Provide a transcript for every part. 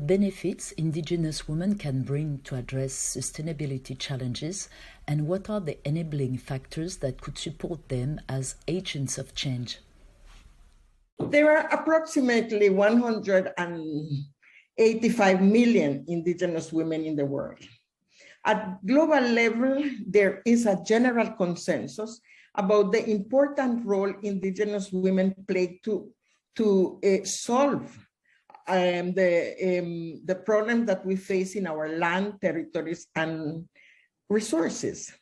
benefits Indigenous women can bring to address sustainability challenges, and what are the enabling factors that could support them as agents of change? There are approximately 185 million Indigenous women in the world. At global level, there is a general consensus about the important role Indigenous women play to solve the problem that we face in our land, territories, and resources.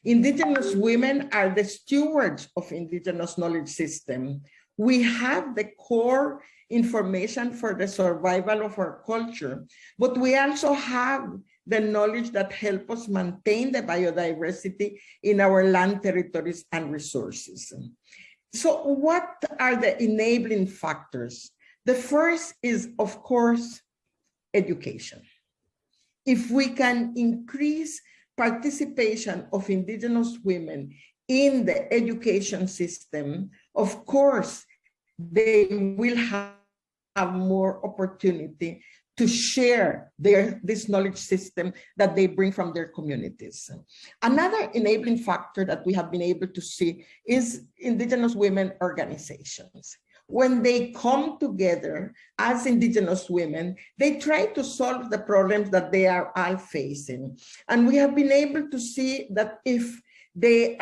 Indigenous women are the stewards of Indigenous knowledge system. We have the core information for the survival of our culture, but we also have the knowledge that help us maintain the biodiversity in our land, territories, and resources. So what are the enabling factors? The first is, of course, education. If we can increase participation of Indigenous women in the education system, of course, they will have more opportunity to share this knowledge system that they bring from their communities. Another enabling factor that we have been able to see is Indigenous women organizations. When they come together as Indigenous women, they try to solve the problems that they are all facing. And we have been able to see that if they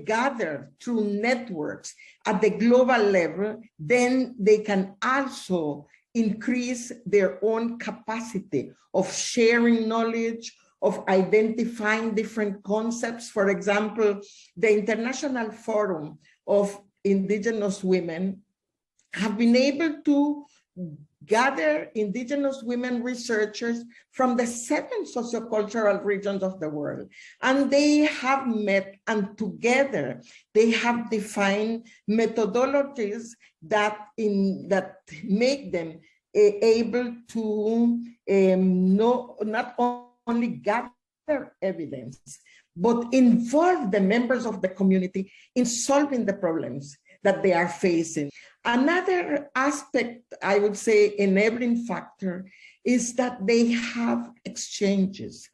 gather through networks at the global level, then they can also increase their own capacity of sharing knowledge, of identifying different concepts. For example, the International Forum of Indigenous Women have been able to gather Indigenous women researchers from the 7 sociocultural regions of the world. And they have met, and together they have defined methodologies that make them able to not only gather evidence, but involve the members of the community in solving the problems that they are facing. Another aspect, I would say, enabling factor, is that they have exchanges.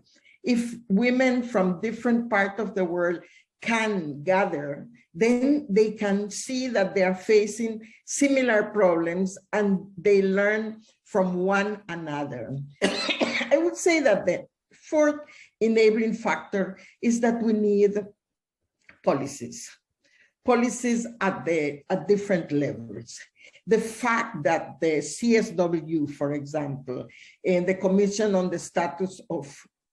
If women from different parts of the world can gather, then they can see that they are facing similar problems and they learn from one another. I would say that the fourth enabling factor is that we need policies at different levels. The fact that the CSW, for example, and the Commission on the Status of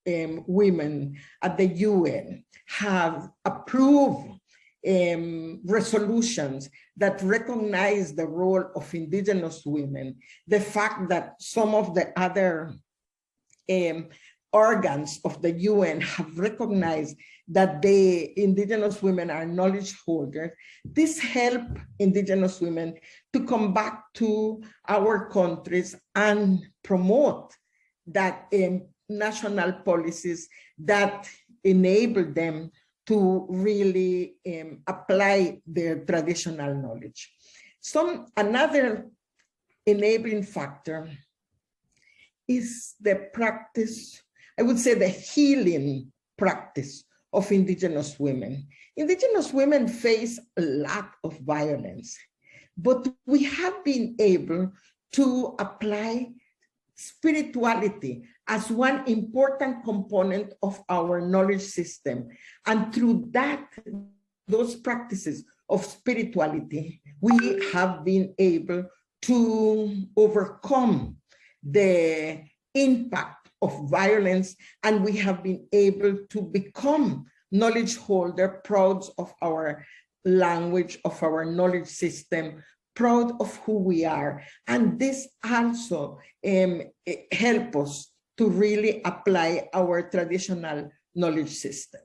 Women at the UN have approved resolutions that recognize the role of Indigenous women, the fact that some of the other organs of the UN have recognized that the Indigenous women are knowledge holders. This helps Indigenous women to come back to our countries and promote that national policies that enable them to really apply their traditional knowledge. Another enabling factor is the practice, I would say the healing practice of Indigenous women. Indigenous women face a lot of violence, but we have been able to apply spirituality as one important component of our knowledge system. And through those practices of spirituality, we have been able to overcome the impact of violence, and we have been able to become knowledge holder, proud of our language, of our knowledge system, proud of who we are. And this also helps us to really apply our traditional knowledge system.